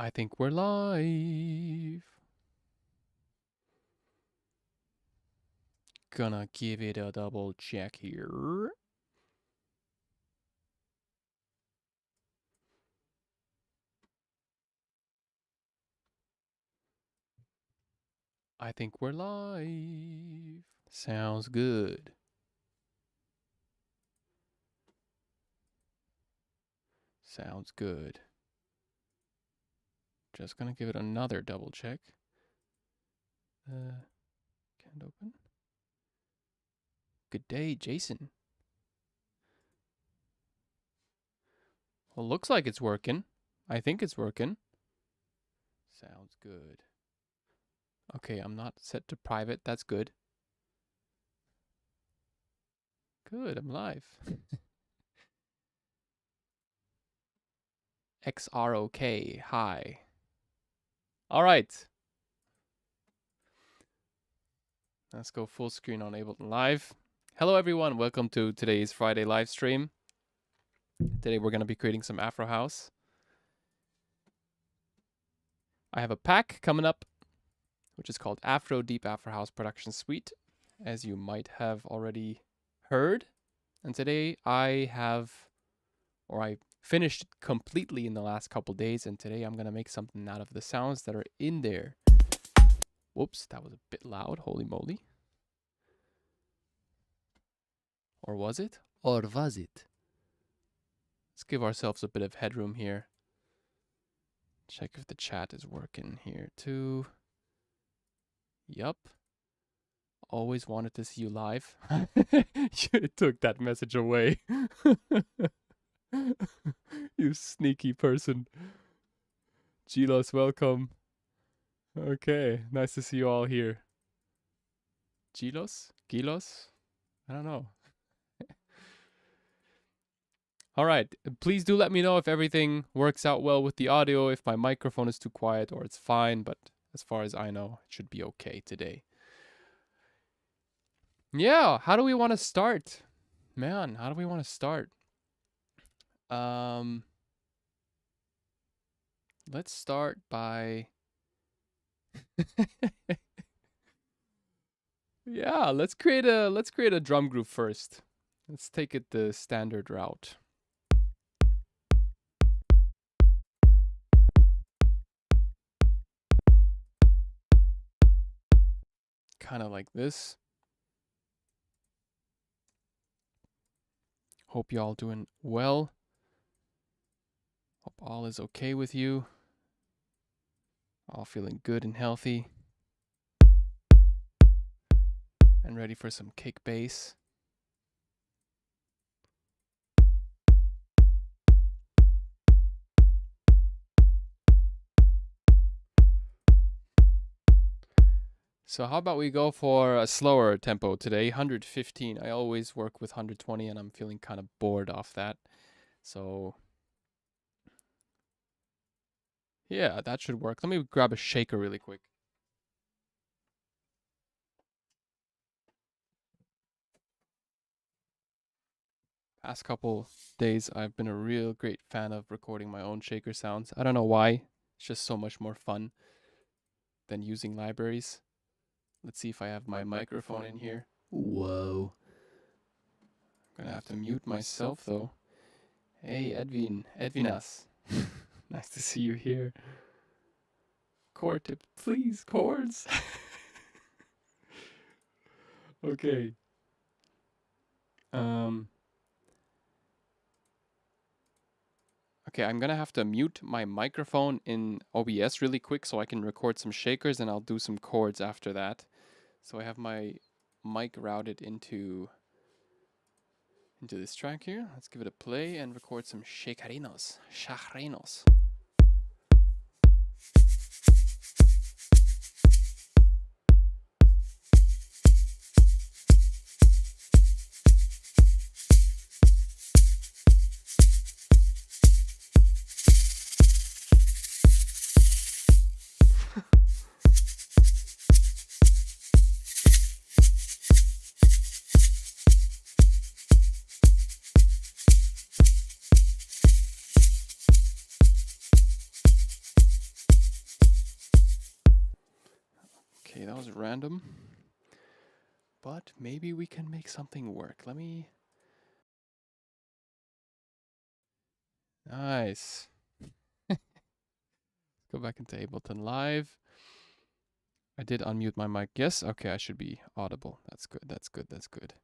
I think we're live. Gonna give it a double check here. I think we're live. Sounds good. Sounds good. Just gonna give it another double check. Can't open. Good day, Jason. Well, looks like it's working. I think it's working. Sounds good. Okay, I'm not set to private. That's good. Good, I'm live. XROK, hi. All right. Let's go full screen on Ableton Live. Hello, everyone. Welcome to today's Friday live stream. Today, we're going to be creating some Afro House. I have a pack coming up, which is called Deep Afro House Production Suite, as you might have already heard. And today, I finished it completely in the last couple days, and today I'm going to make something out of the sounds that are in there. Whoops, that was a bit loud. Holy moly. Or was it? Or was it? Let's give ourselves a bit of headroom here. Check if the chat is working here too. Yup. Always wanted to see you live. You took that message away. You sneaky person. Gilos, welcome. Okay, nice to see you all here. Gilos? Gilos? I don't know. All right, please do let me know if everything works out well with the audio, if my microphone is too quiet or it's fine, but as far as I know, it should be okay today. Yeah, how do we want to start? Man, how do we want to start? Let's start by yeah, let's create a drum group first. Let's take it the standard route. Kind of like this. Hope y'all doing well. Hope all is okay with you. All feeling good and healthy. And ready for some kick bass. So how about we go for a slower tempo today, 115. I always work with 120 and I'm feeling kind of bored off that. So yeah, that should work. Let me grab a shaker really quick. Past couple days, I've been a real great fan of recording my own shaker sounds. I don't know why. It's just so much more fun than using libraries. Let's see if I have my microphone in here. Whoa. I'm gonna have to mute myself though. Hey, Edvinas. Nice to see you here. Chord tip, please, chords. Okay. Okay, I'm gonna have to mute my microphone in OBS really quick so I can record some shakers and I'll do some chords after that. So I have my mic routed into this track here. Let's give it a play and record some shakerinos. Shakerinos. Okay, that was random. But maybe we can make something work. Let me... Nice. Go back into Ableton Live. I did unmute my mic. Yes? Okay, I should be audible. That's good, that's good, that's good.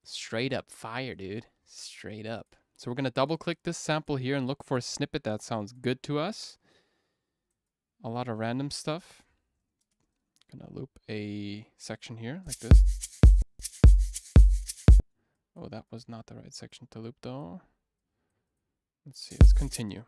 Straight up fire, dude. Straight up. So we're going to double click this sample here and look for a snippet that sounds good to us. A lot of random stuff. Gonna loop a section here like this. Oh, that was not the right section to loop though. Let's see, let's continue.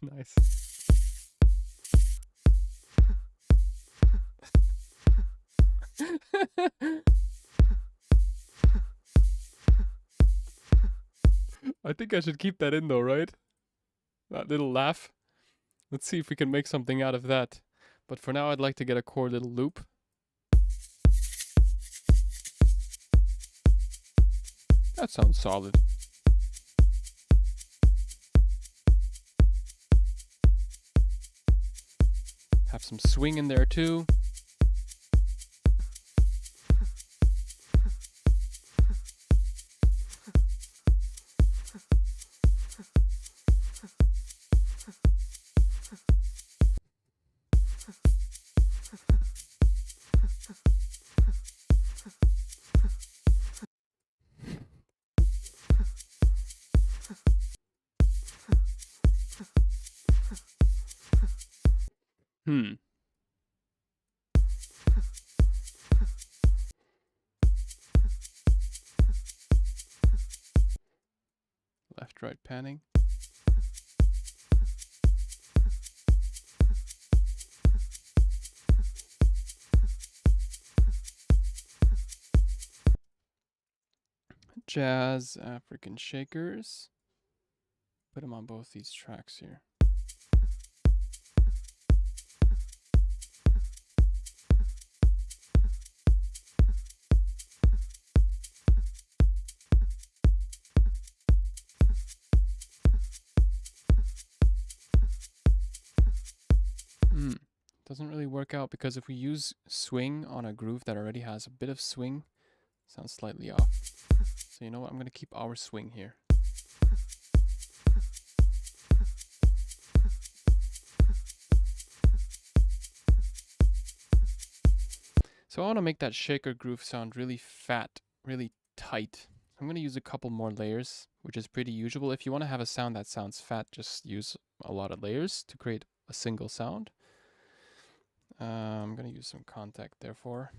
Nice. I think I should keep that in though, right? That little laugh. Let's see if we can make something out of that. But for now, I'd like to get a core little loop. That sounds solid. Have some swing in there too. Left, right panning. Jazz, African shakers. Put them on both these tracks here. Doesn't really work out because if we use swing on a groove that already has a bit of swing, sounds slightly off. So you know what, I'm going to keep our swing here. So I want to make that shaker groove sound really fat, really tight. I'm going to use a couple more layers, which is pretty usual. If you want to have a sound that sounds fat, just use a lot of layers to create a single sound. I'm going to use some contact therefore.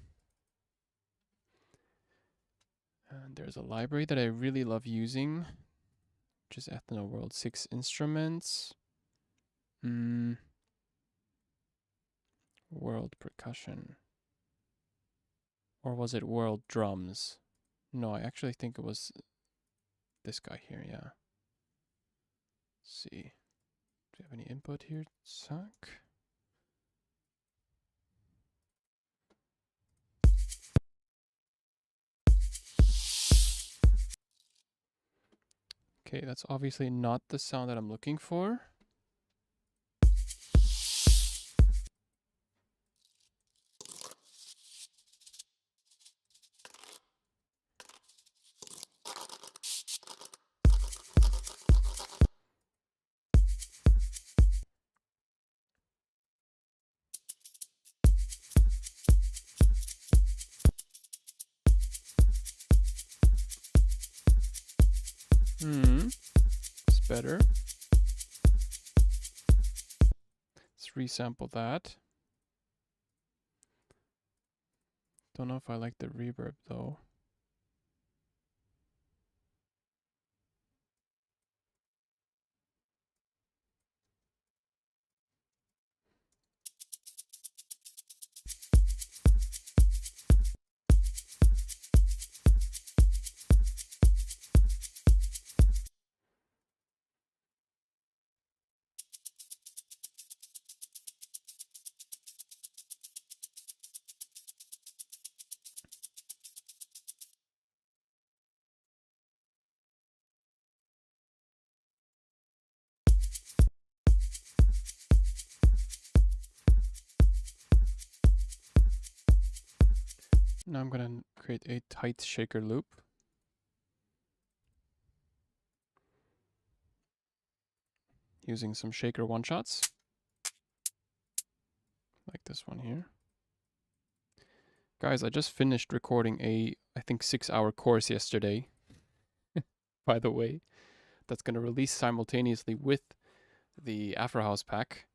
And there's a library that I really love using, which is Ethno World 6 Instruments. World Percussion. Or was it World Drums? No, I actually think it was this guy here, yeah. Let's see. Do you have any input here, Suck? Okay, that's obviously not the sound that I'm looking for. It's better. Let's resample that. Don't know if I like the reverb though. Now I'm going to create a tight shaker loop. Using some shaker one-shots. Like this one here. Guys, I just finished recording I think 6-hour course yesterday. By the way, that's going to release simultaneously with the Afro House pack.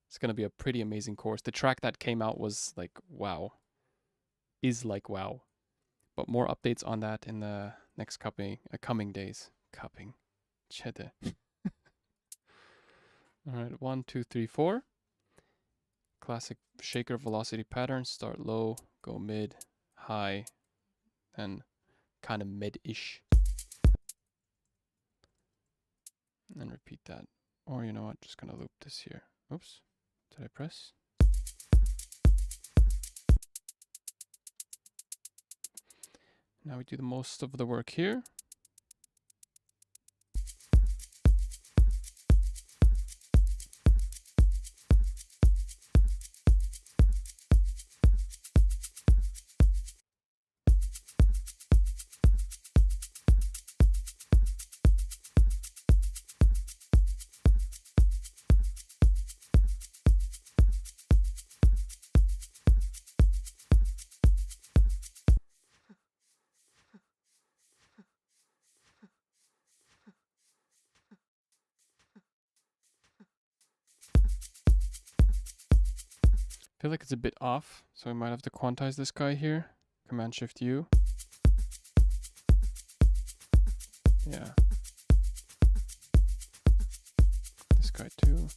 It's going to be a pretty amazing course. The track that came out was like, wow. Is like, wow. But more updates on that in the next coming days. Cupping. Chede. All right, 1, 2, 3, 4. Classic shaker velocity pattern. Start low, go mid, high, and kind of mid-ish. And repeat that. Or you know what, just gonna loop this here. Oops, did I press? Now we do the most of the work here. I feel like it's a bit off, so we might have to quantize this guy here. Command-Shift-U. Yeah. This guy too.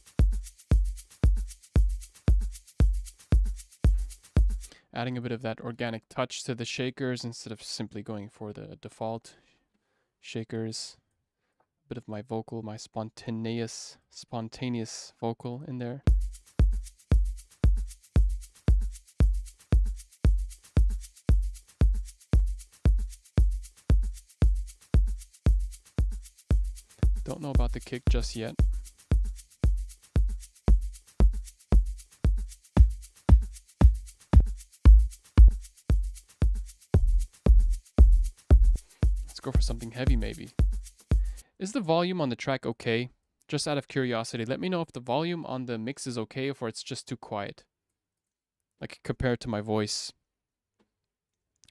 Adding a bit of that organic touch to the shakers instead of simply going for the default shakers. A bit of my vocal, my spontaneous vocal in there. Don't know about the kick just yet. Let's go for something heavy maybe. Is the volume on the track okay? Just out of curiosity, let me know if the volume on the mix is okay or it's just too quiet. Like compared to my voice.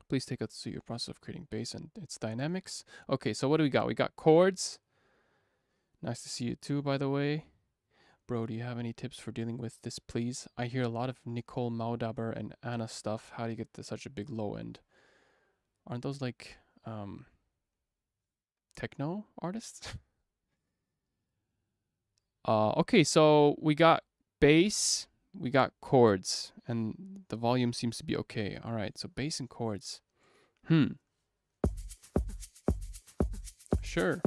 Please take us through your process of creating bass and its dynamics. Okay, so what do we got? We got chords. Nice to see you too, by the way. Bro, do you have any tips for dealing with this, please? I hear a lot of Nicole Maudaber and Anna stuff. How do you get to such a big low end? Aren't those like techno artists? Okay, so we got bass, we got chords, and the volume seems to be okay. All right, so bass and chords. Sure.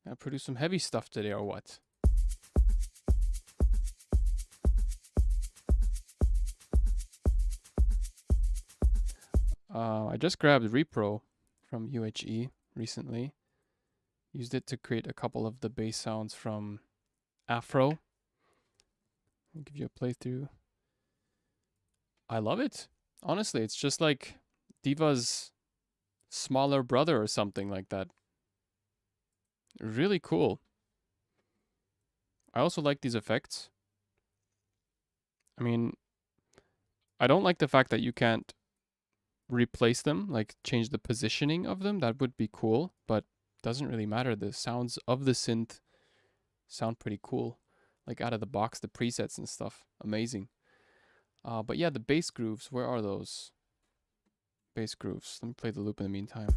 Gotta produce some heavy stuff today or what? I just grabbed Repro from UHE recently. Used it to create a couple of the bass sounds from Afro. I'll give you a playthrough. I love it. Honestly, it's just like Diva's smaller brother or something like that. Really cool. I also like these effects. I mean, I don't like the fact that you can't replace them, like change the positioning of them. That would be cool, but doesn't really matter. The sounds of the synth sound pretty cool. Like out of the box, the presets and stuff. Amazing. But yeah, the bass grooves, where are those? Bass grooves. Let me play the loop in the meantime.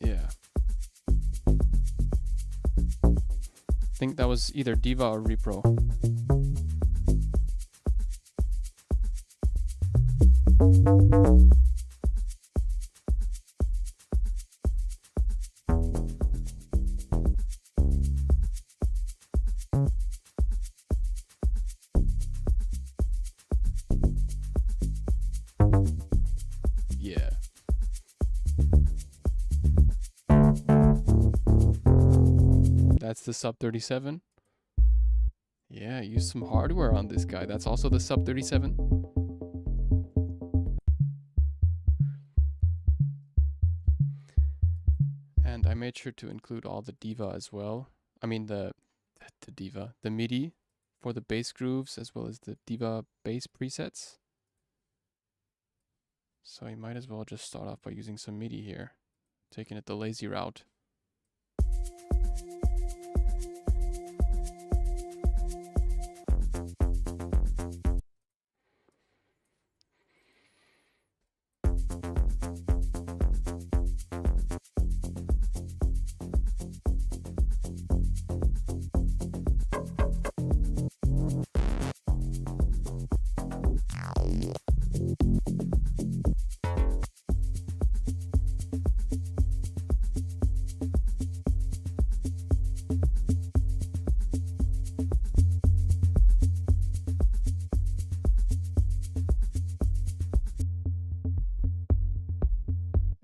Yeah. I think that was either Diva or Repro. Yeah. That's the sub 37. Yeah, use some hardware on this guy. That's also the sub 37. And I made sure to include all the diva as well. I mean the diva, the MIDI for the bass grooves as well as the diva bass presets. So you might as well just start off by using some MIDI here, taking it the lazy route.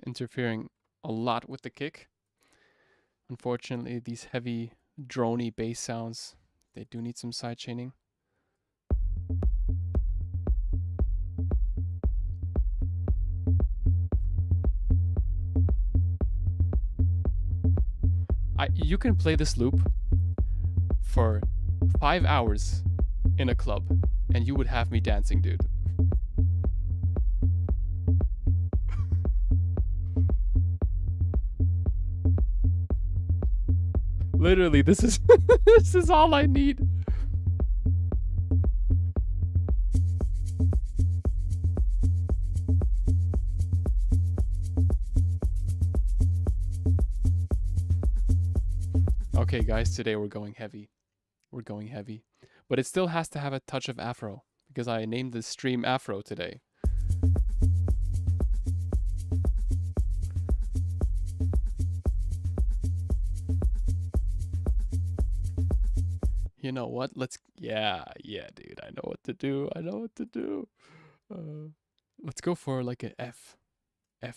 Interfering a lot with the kick. Unfortunately, these heavy drony bass sounds, they do need some side chaining. You can play this loop for 5 hours in a club and you would have me dancing, dude. Literally, this is this is all I need. Okay, guys, today we're going heavy. We're going heavy. But it still has to have a touch of Afro because I named this stream Afro today. You know what? Yeah, dude. I know what to do. Let's go for like an F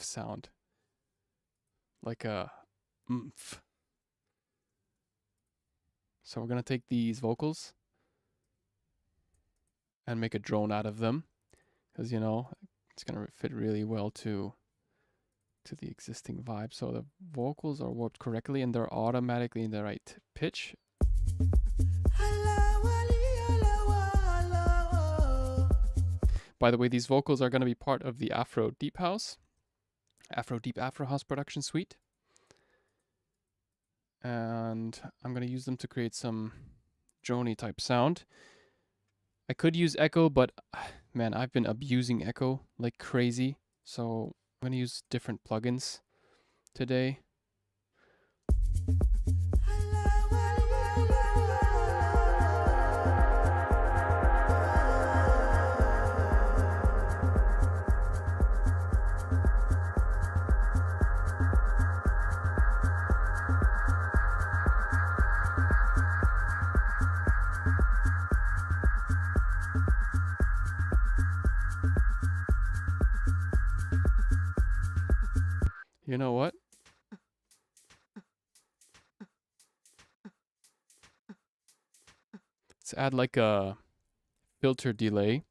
sound. Like a oomph. So we're gonna take these vocals and make a drone out of them, because you know it's gonna fit really well to the existing vibe. So the vocals are warped correctly and they're automatically in the right pitch. By the way, these vocals are going to be part of the Afro Deep House, Afro House production suite. And I'm going to use them to create some drony type sound. I could use echo, but man, I've been abusing echo like crazy. So I'm going to use different plugins today. You know what? Let's add like a filter delay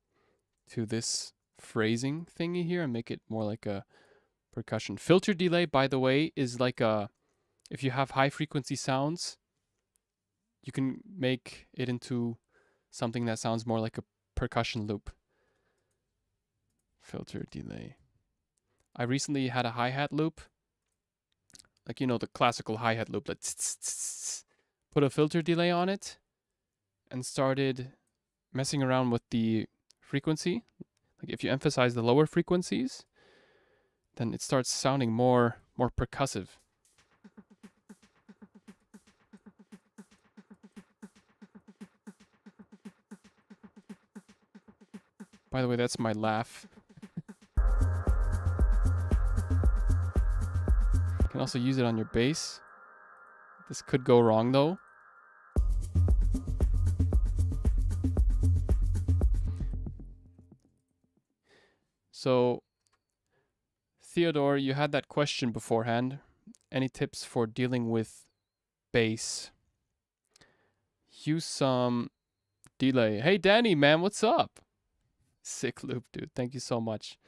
to this phrasing thingy here and make it more like a percussion. Filter delay, by the way, is like a, if you have high frequency sounds, you can make it into something that sounds more like a percussion loop. Filter delay. I recently had a hi-hat loop, like, you know, the classical hi-hat loop, like put a filter delay on it and started messing around with the frequency. Like if you emphasize the lower frequencies, then it starts sounding more percussive. By the way, that's my laugh. You can also use it on your bass. This could go wrong though. So, Theodore, you had that question beforehand. Any tips for dealing with bass use some delay. Hey, Danny, man, what's up? Sick loop, dude. Thank you so much.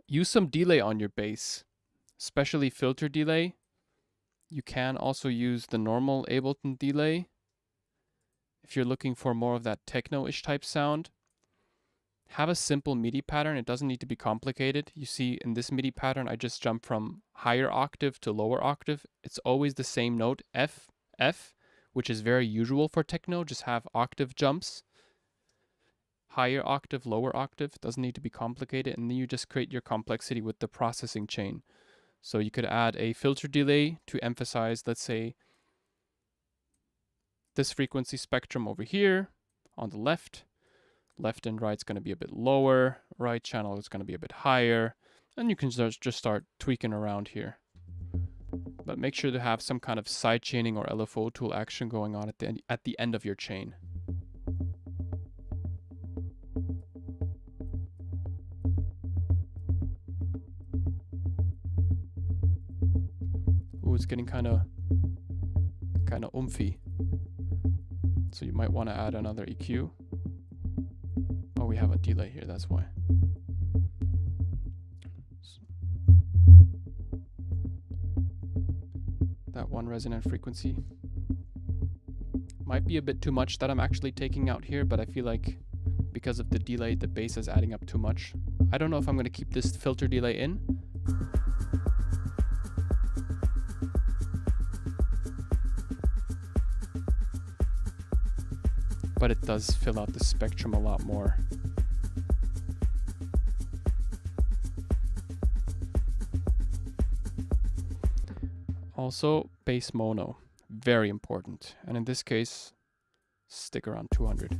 Use some delay on your bass, especially filter delay. You can also use the normal Ableton delay if you're looking for more of that techno-ish type sound. Have a simple MIDI pattern. It doesn't need to be complicated. You see in this MIDI pattern, I just jump from higher octave to lower octave. It's always the same note, F, F, which is very usual for techno. Just have octave jumps. Higher octave, lower octave. It doesn't need to be complicated. And then you just create your complexity with the processing chain. So you could add a filter delay to emphasize, let's say, this frequency spectrum over here on the left. Left and right is going to be a bit lower. Right channel is going to be a bit higher. And you can just start tweaking around here. But make sure to have some kind of side chaining or LFO tool action going on at the end of your chain. Ooh, it's getting kind of oomphy. So you might want to add another EQ. Oh, we have a delay here, that's why. So that one resonant frequency might be a bit too much that I'm actually taking out here, but I feel like because of the delay, the bass is adding up too much. I don't know if I'm going to keep this filter delay in. But it does fill out the spectrum a lot more. Also, bass mono, very important. And in this case, stick around 200.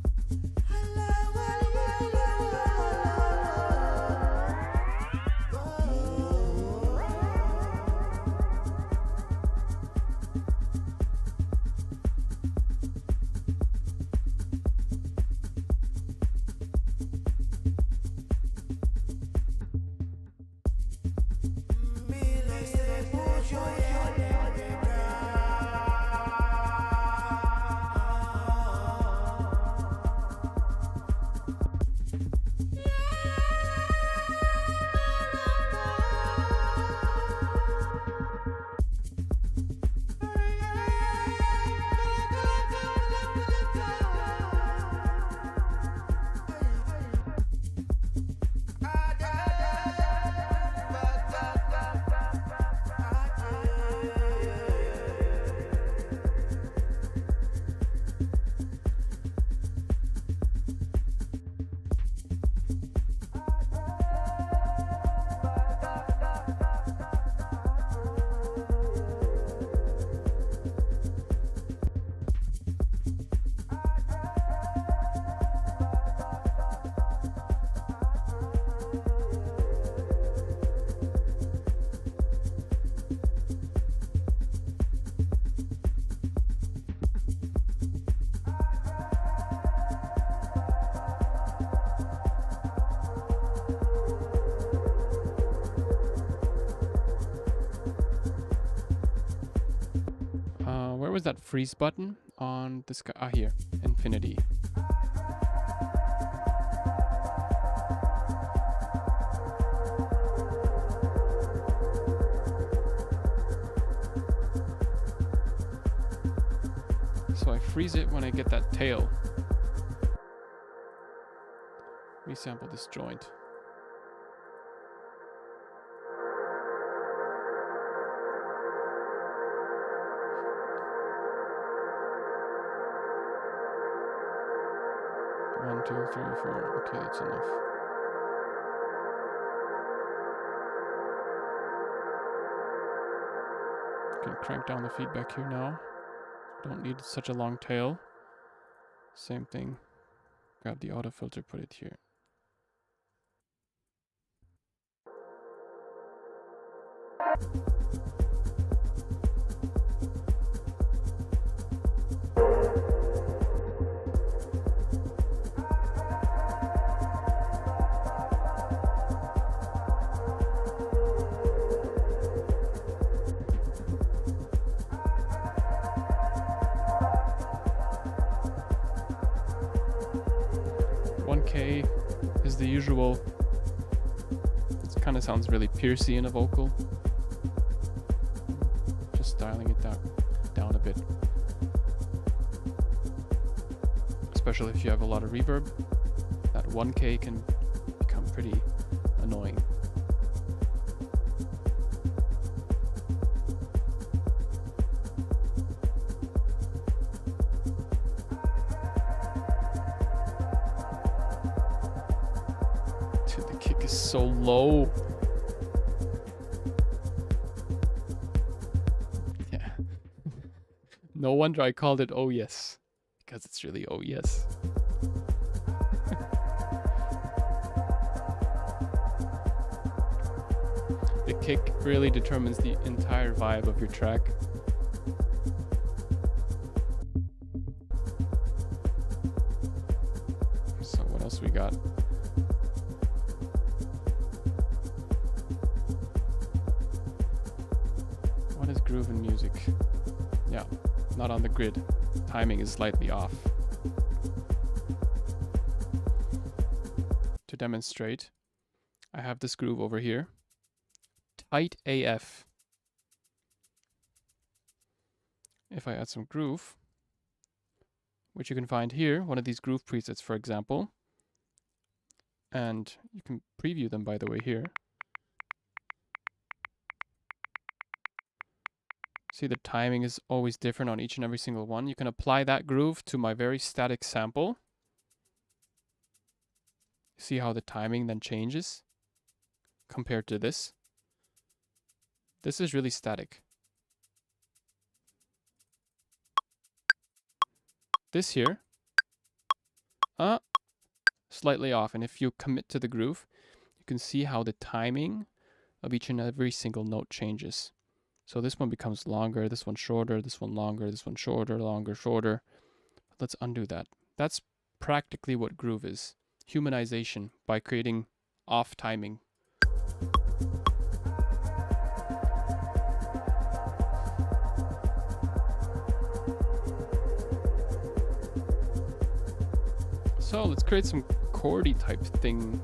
Where was that freeze button on this guy? Ah, here, infinity. So I freeze it when I get that tail. Resample this joint. One, two, three, four. Okay, that's enough. Can crank down the feedback here now. Don't need such a long tail. Same thing. Grab the auto filter, put it here. A is the usual. It kind of sounds really piercy in a vocal. Just dialing it down a bit. Especially if you have a lot of reverb. That 1K can become pretty annoying. Dude, the kick is so low. Yeah. No wonder I called it oh yes. Because it's really oh yes. The kick really determines the entire vibe of your track. So what else we got? What is groove in music? Yeah, not on the grid. Timing is slightly off. To demonstrate, I have this groove over here. Tight AF. If I add some groove, which you can find here, one of these groove presets, for example, and you can preview them, by the way, here. See, the timing is always different on each and every single one. You can apply that groove to my very static sample. See how the timing then changes compared to this. This is really static. This here, slightly off. And if you commit to the groove, you can see how the timing of each and every single note changes. So this one becomes longer, this one shorter, this one longer, this one shorter, longer, shorter. Let's undo that. That's practically what groove is. Humanization by creating off timing. So let's create some chordy type thing.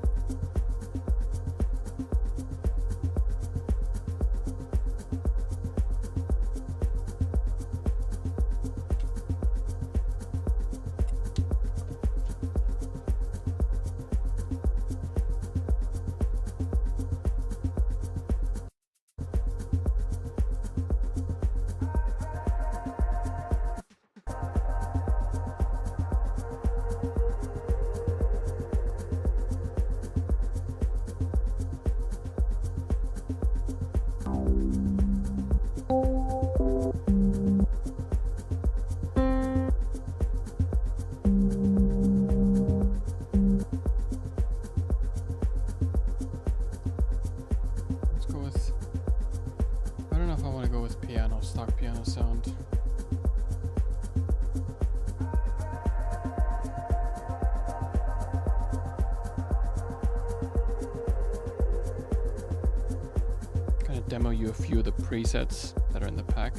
Stock piano sound. Gonna demo you a few of the presets that are in the pack.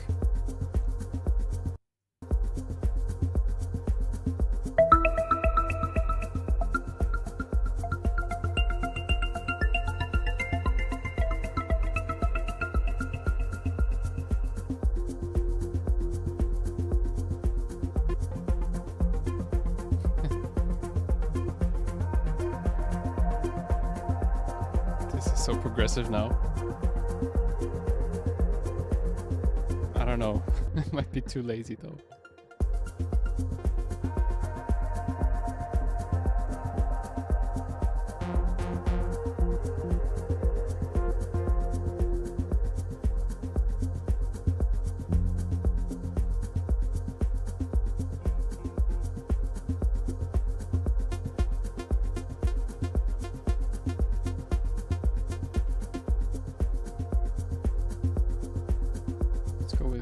So progressive now. I don't know. It might be too lazy though.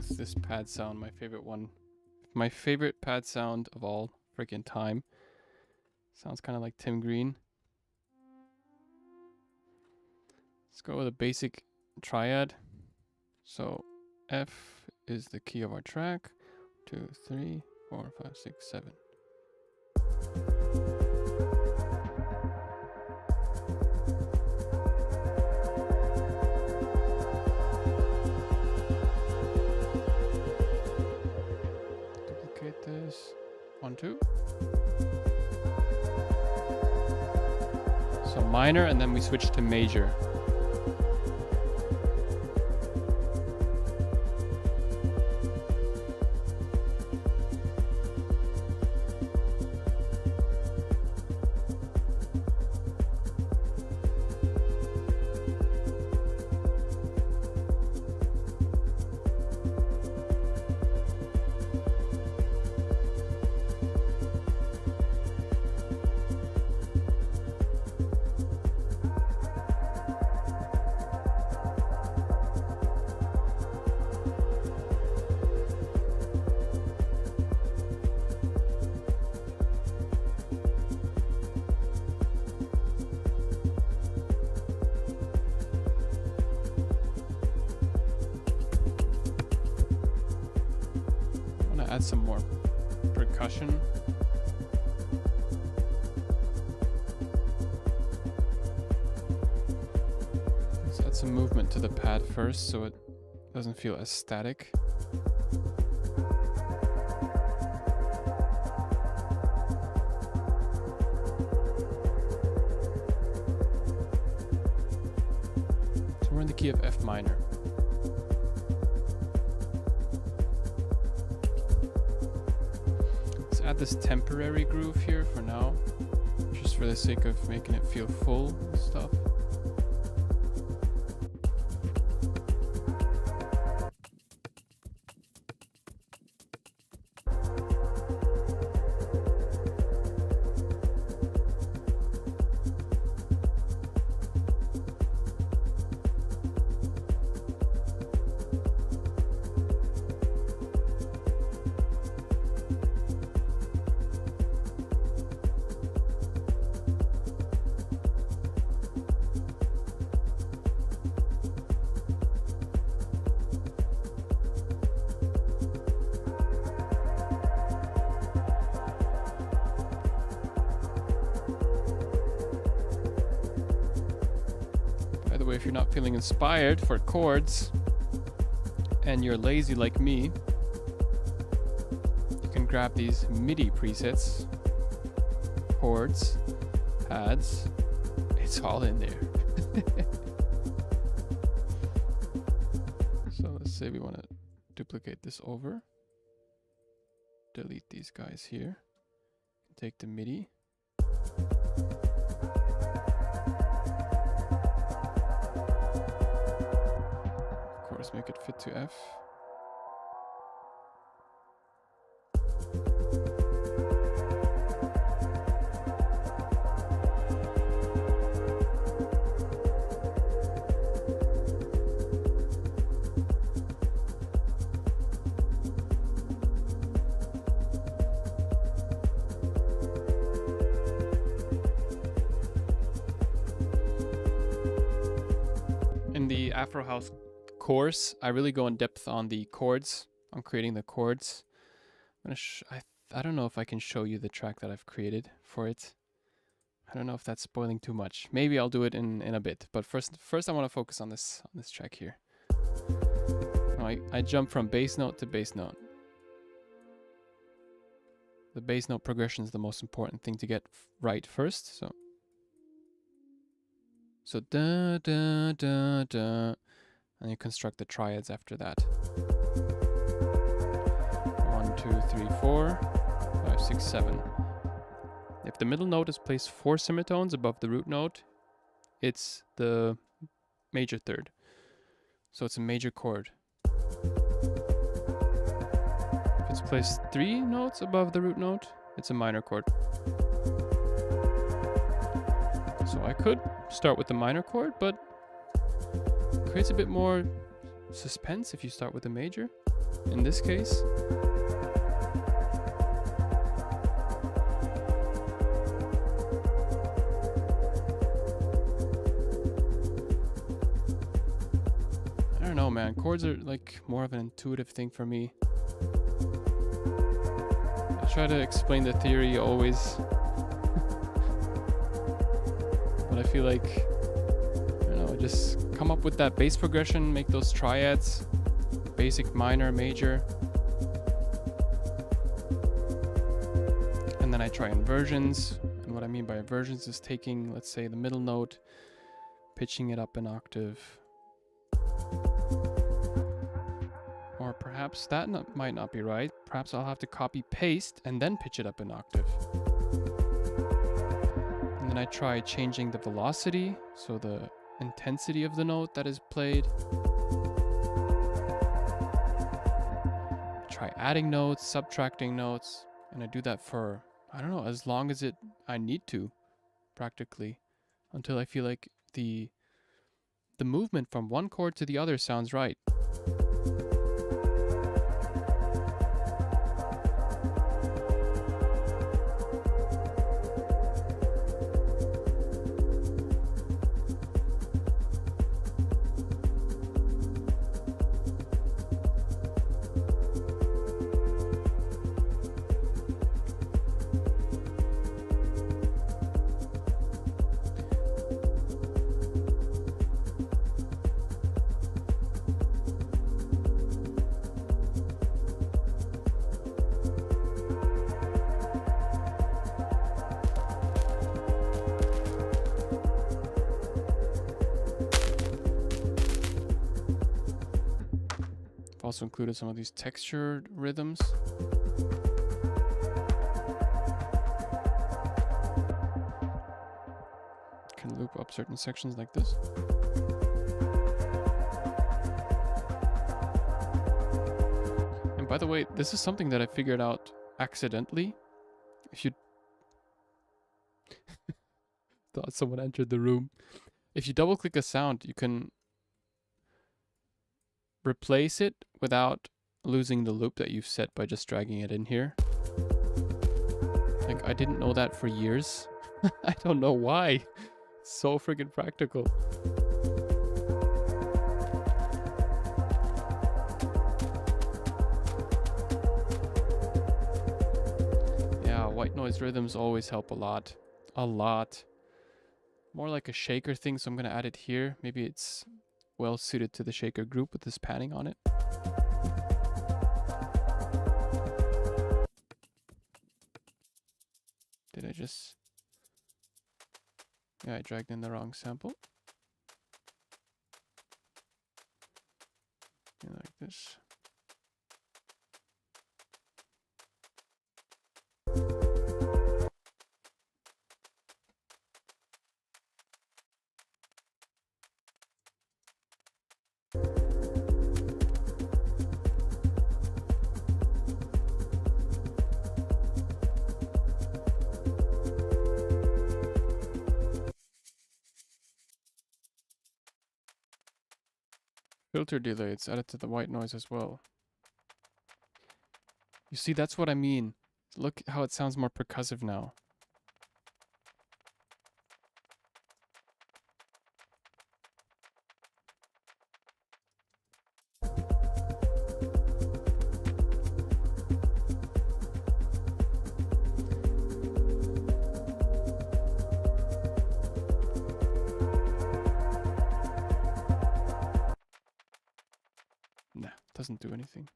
This pad sound, my favorite one. My favorite pad sound of all freaking time. Sounds kind of like Tim Green. Let's go with a basic triad. So F is the key of our track. 2, 3, 4, 5, 6, 7. 1, 2. So minor, and then we switch to major. Add some more percussion. Let's add some movement to the pad first so it doesn't feel as static. So we're in the key of F minor. Add this temporary groove here for now, just for the sake of making it feel full and stuff. If you're not feeling inspired for chords and you're lazy like me, you can grab these MIDI presets, chords, pads, it's all in there. So let's say we want to duplicate this over, delete these guys here, take the MIDI. Make it fit to F. In the Afro House course, I really go in depth on the chords, on creating the chords. I don't know if I can show you the track that I've created for it. I don't know if that's spoiling too much. Maybe I'll do it in a bit, but first I want to focus on this track here. Now I jump from bass note to bass note. The bass note progression is the most important thing to get right first. So da da da da. And you construct the triads after that. 1, 2, 3, 4, 5, 6, 7. If the middle note is placed 4 semitones above the root note, it's the major third. So it's a major chord. If it's placed 3 notes above the root note, it's a minor chord. So I could start with the minor chord, but creates a bit more suspense if you start with a major. In this case, I don't know, man. Chords are like more of an intuitive thing for me. I try to explain the theory always, but I feel like, just come up with that bass progression, make those triads, basic, minor, major. then I try inversions. And what I mean by inversions is taking, let's say, the middle note, pitching it up an octave. Or perhaps that might not be right. Perhaps I'll have to copy paste and then pitch it up an octave. And then I try changing the velocity, so the intensity of the note that is played. Try adding notes, subtracting notes, and I do that for, I don't know, as long as I need to, practically, until I feel like the movement from one chord to the other sounds right. Also included some of these textured rhythms. Can loop up certain sections like this. And by the way, this is something that I figured out accidentally. If you thought someone entered the room. If you double click a sound, you can replace it without losing the loop that you've set by just dragging it in here. Like, I didn't know that for years. I don't know why. So freaking practical. Yeah, white noise rhythms always help a lot. A lot. More like a shaker thing, so I'm gonna add it here. Maybe it's well suited to the shaker group with this panning on it. Did I just... Yeah, I dragged in the wrong sample. Yeah, like this. Filter delay, it's added to the white noise as well. You see, that's what I mean. Look how it sounds more percussive now. Nah, doesn't do anything.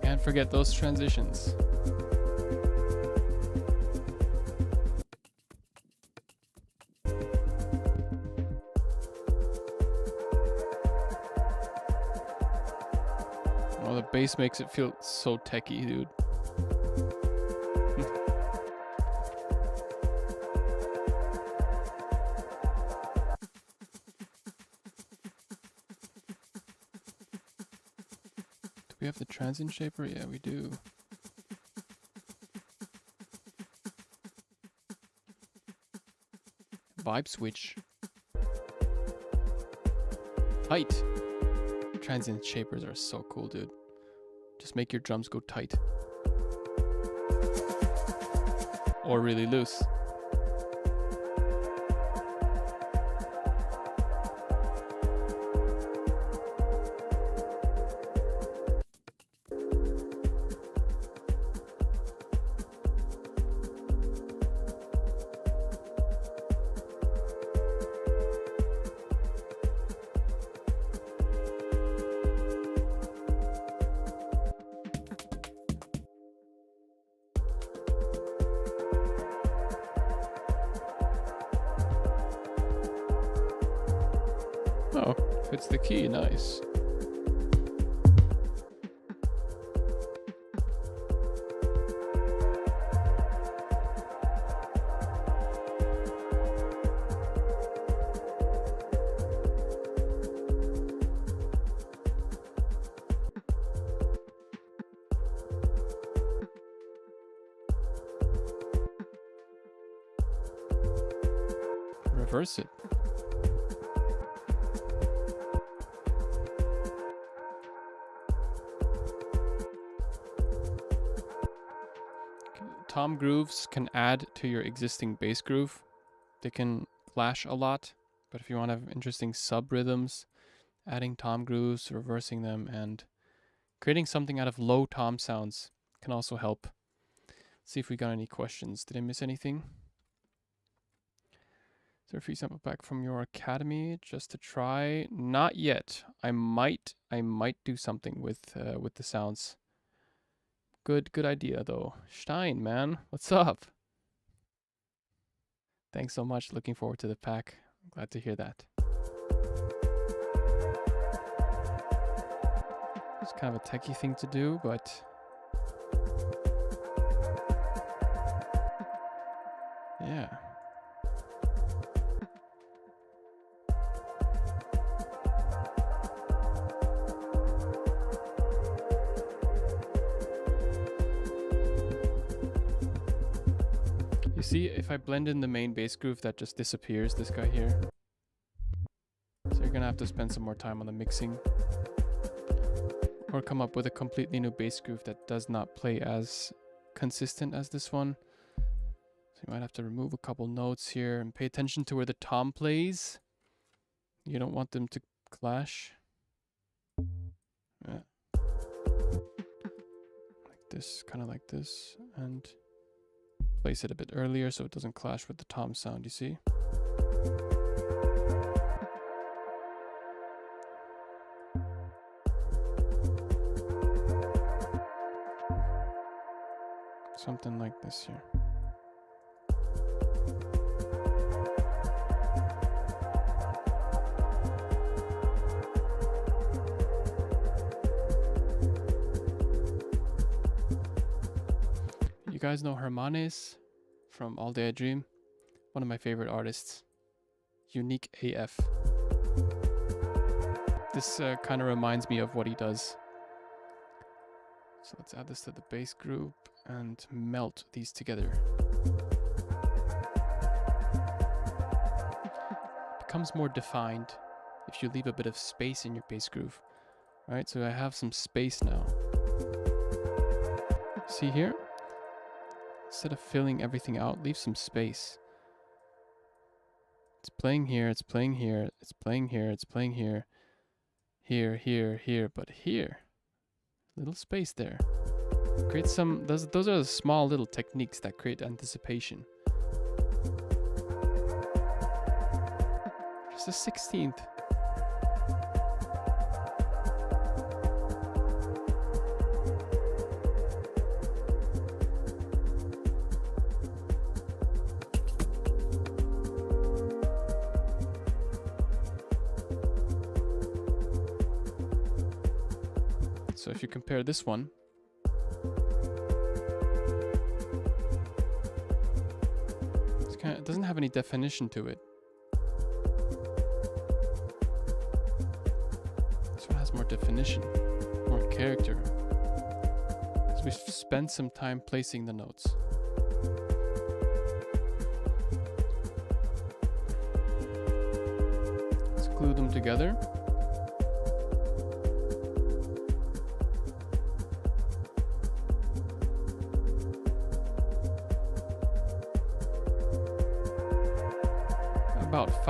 Can't forget those transitions. Oh, the bass makes it feel so techy, dude. We have the transient shaper? Yeah, we do. Vibe switch. Tight. Transient shapers are so cool, dude. Just make your drums go tight. Or really loose. Oh, fits the key, nice. Reverse it. Tom grooves can add to your existing bass groove. They can clash a lot, but if you want to have interesting sub rhythms, adding tom grooves, reversing them, and creating something out of low tom sounds can also help. Let's see if we got any questions. Did I miss anything? Is there a free sample pack from your academy just to try? Not yet. I might do something with the sounds. Good idea though. Stein, man, what's up? Thanks so much. Looking forward to the pack. I'm glad to hear that. It's kind of a techie thing to do, but yeah. You see, if I blend in the main bass groove, that just disappears, this guy here. So you're gonna have to spend some more time on the mixing. Or come up with a completely new bass groove that does not play as consistent as this one. So you might have to remove a couple notes here and pay attention to where the tom plays. You don't want them to clash. Yeah. Like this, kind of like this. And place it a bit earlier so it doesn't clash with the tom sound, you see? Something like this here. You guys know Hermanes from All Day I Dream? One of my favorite artists. Unique AF. This kind of reminds me of what he does. So let's add this to the bass group and melt these together. It becomes more defined if you leave a bit of space in your bass groove. Right, so I have some space now. See here? Instead of filling everything out, leave some space. It's playing here, it's playing here, it's playing here, it's playing here. Here, here, here, but here. Little space there. Create some, those are the small little techniques that create anticipation. Just a 16th. So if you compare this one, it doesn't have any definition to it. This one has more definition, more character. So we've spent some time placing the notes. Let's glue them together. about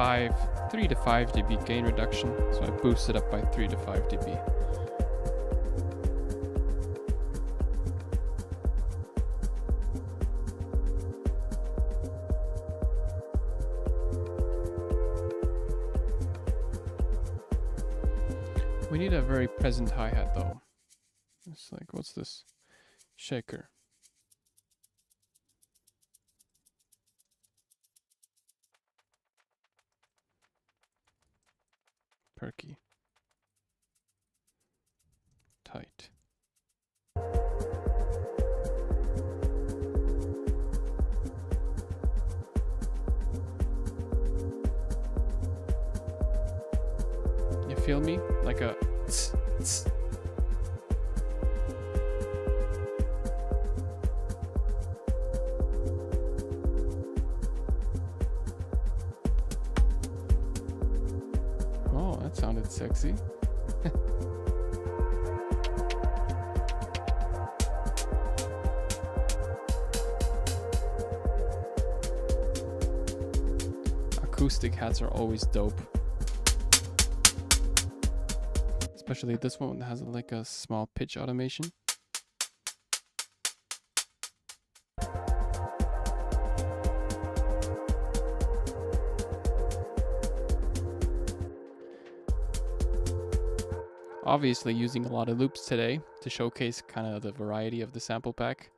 3 to 5 dB gain reduction. So I boosted up by 3 to 5 dB. We need a very present hi-hat though. It's like, what's this? Shaker. Perky. Tight. You feel me? Like a tss, tss. Oh, that sounded sexy. Acoustic hats are always dope. Especially this one has like a small pitch automation. Obviously using a lot of loops today to showcase kind of the variety of the sample pack.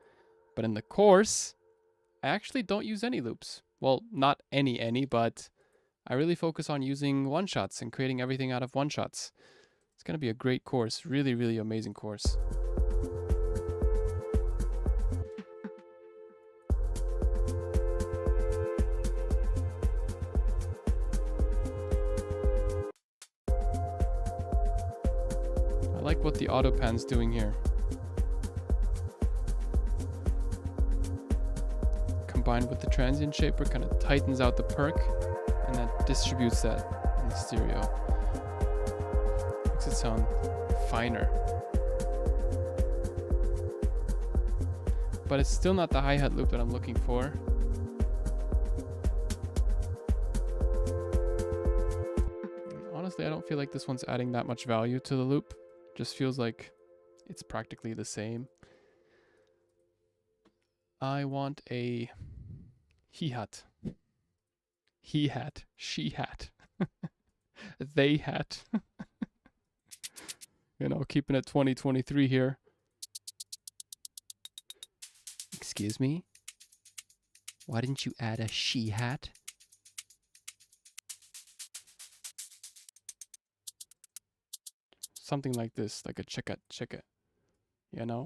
But in the course, I actually don't use any loops. Well, not any, but I really focus on using one-shots and creating everything out of one-shots. It's going to be a great course. Really, really amazing course. I like what the auto pan's doing here. Combined with the transient shaper, kind of tightens out the perk, and that distributes that in the stereo. Makes it sound finer. But it's still not the hi-hat loop that I'm looking for. Honestly, I don't feel like this one's adding that much value to the loop. Just feels like it's practically the same. I want a he-hat. He-hat. She-hat. They-hat. You know, keeping it 2023 here. Excuse me? Why didn't you add a she-hat? Something like this, like a check it, you know?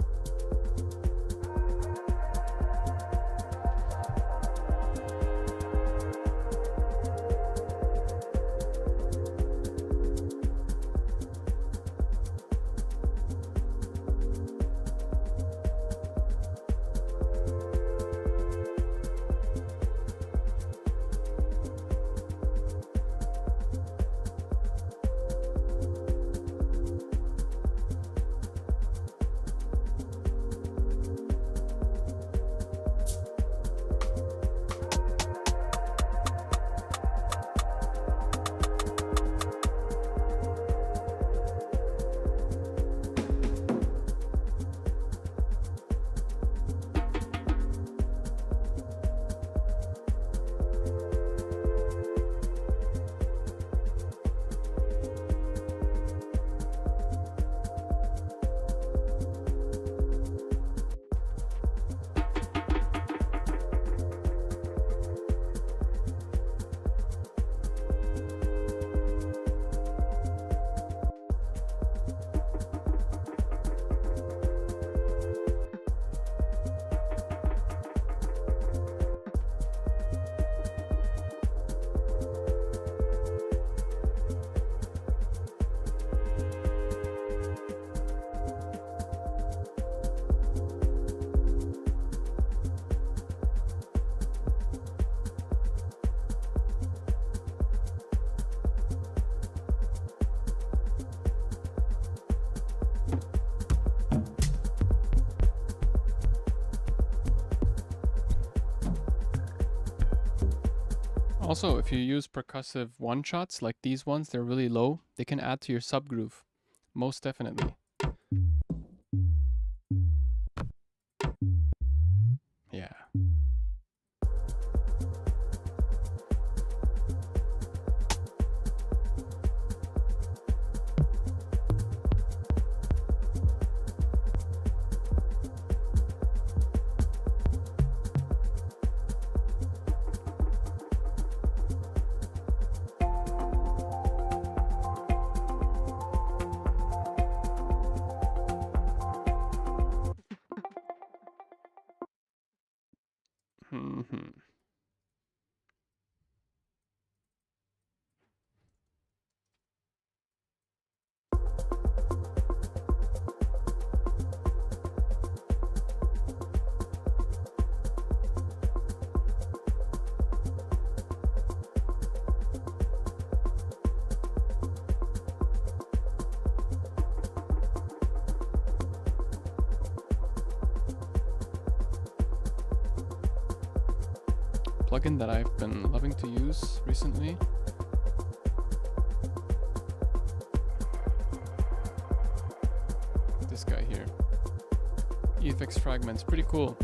Also, if you use percussive one-shots like these ones, they're really low. They can add to your subgroove. Most definitely. Yeah. Mm-hmm. Plugin that I've been loving to use recently. This guy here. EFX Fragments, pretty cool.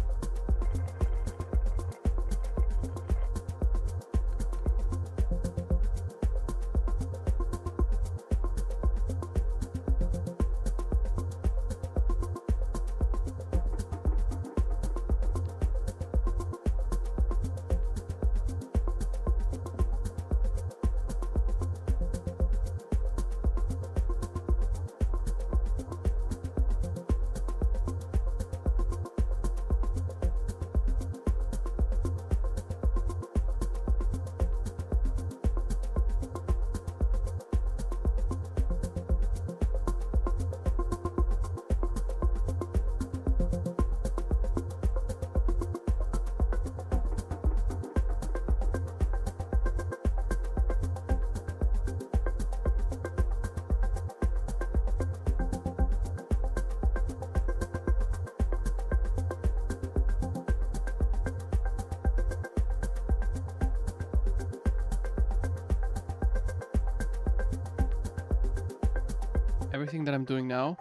Everything that I'm doing now,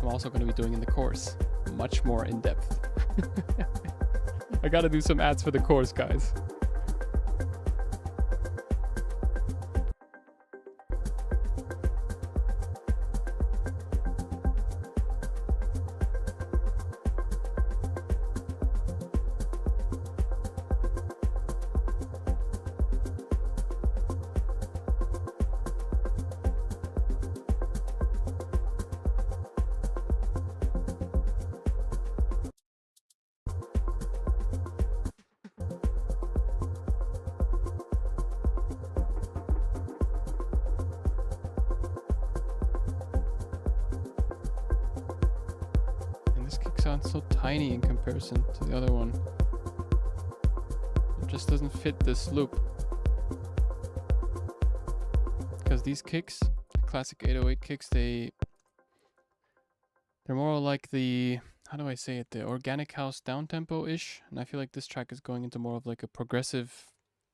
I'm also going to be doing in the course. Much more in depth. I got to do some ads for the course, guys. Sounds so tiny in comparison to the other one. It just doesn't fit this loop. Because these kicks, classic 808 kicks, they're more like the, how do I say it, the organic house downtempo-ish. And I feel like this track is going into more of like a progressive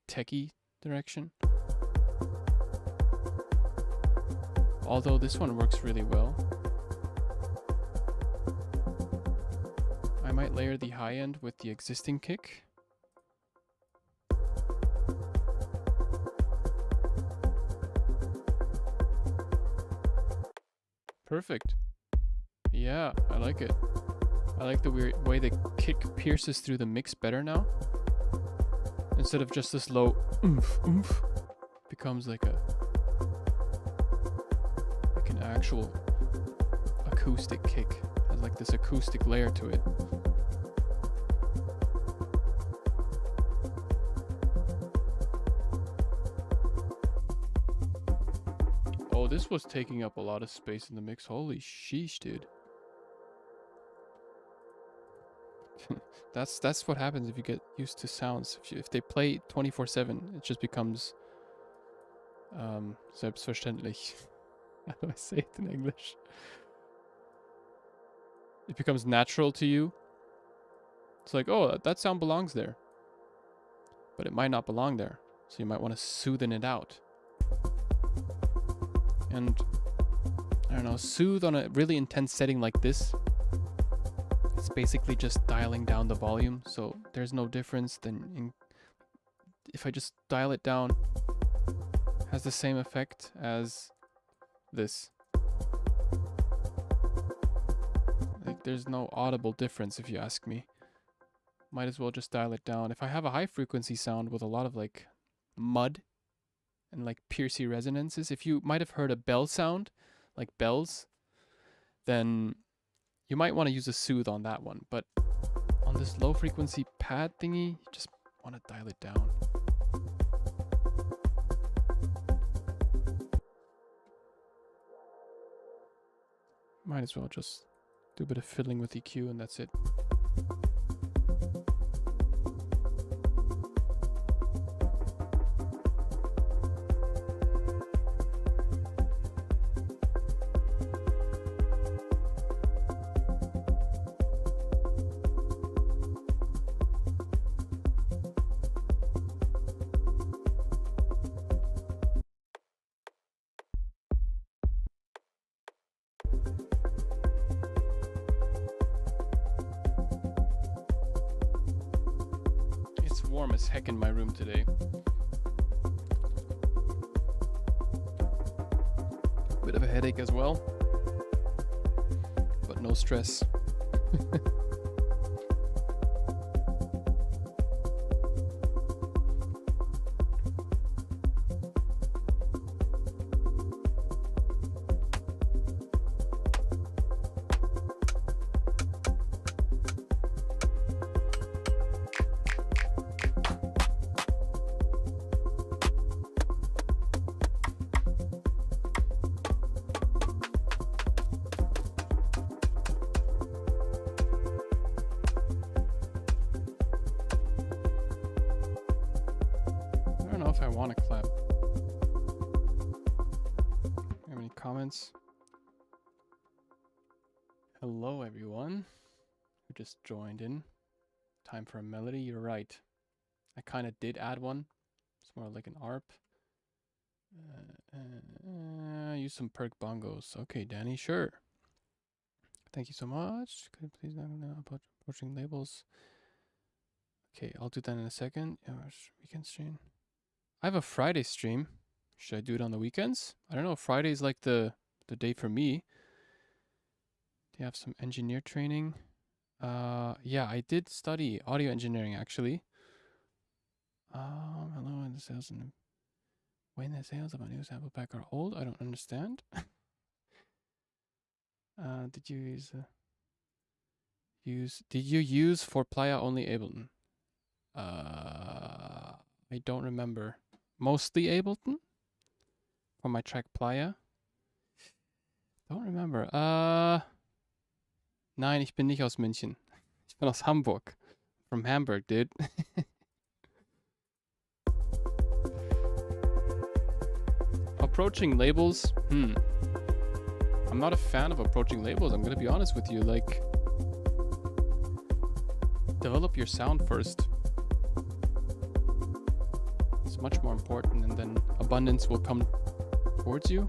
techie direction. Although this one works really well. I might layer the high end with the existing kick. Perfect. Yeah, I like it. I like the weird way the kick pierces through the mix better now. Instead of just this low oomph oomph, becomes like an actual acoustic kick. Has like this acoustic layer to it. Oh, this was taking up a lot of space in the mix. Holy sheesh, dude. That's what happens if you get used to sounds. If they play 24/7, it just becomes selbstverständlich. How do I say it in English? It becomes natural to you. It's like, oh, that sound belongs there. But it might not belong there. So you might want to soothen it out. And I don't know, soothe on a really intense setting like this. It's basically just dialing down the volume. So there's no difference than if I just dial it down, it has the same effect as this. Like there's no audible difference if you ask me. Might as well just dial it down. If I have a high frequency sound with a lot of like mud and like piercy resonances, if you might have heard a bell sound, like bells, then you might want to use a soothe on that one. But on this low frequency pad thingy, you just want to dial it down. Might as well just do a bit of fiddling with EQ and that's it. Warm as heck in my room today. Bit of a headache as well, but no stress. If I want to clap. Have any comments? Hello everyone who just joined in. Time for a melody. You're right. I kind of did add one. It's more like an ARP. Use some perk bongos. Okay, Danny, sure. Thank you so much. Could you please let me know about approaching labels? Okay, I'll do that in a second. Weekend stream. I have a Friday stream. Should I do it on the weekends? I don't know. Friday's like the day for me. Do you have some engineer training? Yeah, I did study audio engineering actually. Hello, and the sales and when the sales of a new sample pack are old, I don't understand. Did you use for Playa only Ableton? I don't remember. Mostly Ableton for my track Playa. Don't remember. Nein, ich bin nicht aus München. Ich bin aus Hamburg. From Hamburg, dude. Approaching labels. I'm not a fan of approaching labels. I'm gonna be honest with you. Like, develop your sound first. Much more important, and then abundance will come towards you.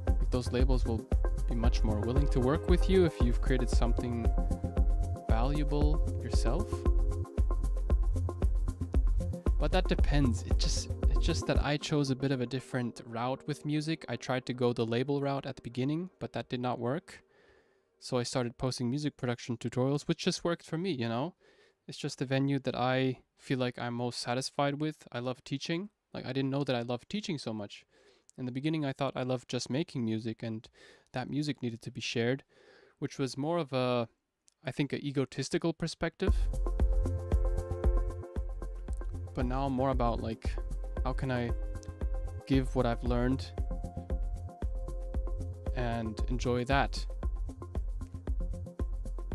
Like those labels will be much more willing to work with you if you've created something valuable yourself. But that depends. It's just that I chose a bit of a different route with music. I tried to go the label route at the beginning, but that did not work. So I started posting music production tutorials, which just worked for me, you know? It's just the venue that I feel like I'm most satisfied with. I love teaching. Like, I didn't know that I loved teaching so much. In the beginning, I thought I loved just making music, and that music needed to be shared, which was more of a, I think, an egotistical perspective. But now I'm more about, like, how can I give what I've learned and enjoy that?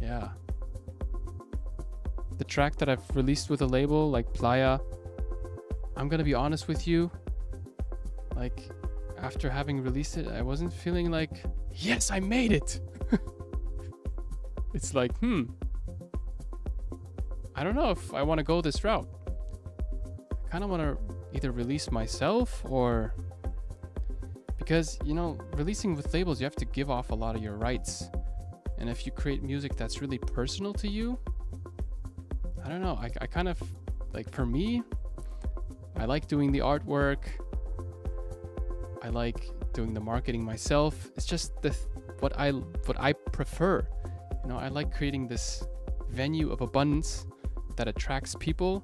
Yeah. The track that I've released with a label like Playa, I'm gonna be honest with you, like, after having released it, I wasn't feeling like, yes, I made it. It's like, I don't know if I want to go this route. I kind of want to either release myself or, because, you know, releasing with labels, you have to give off a lot of your rights. And if you create music that's really personal to you, I don't know. I kind of, like, for me, I like doing the artwork. I like doing the marketing myself. It's just what I prefer. You know, I like creating this venue of abundance that attracts people,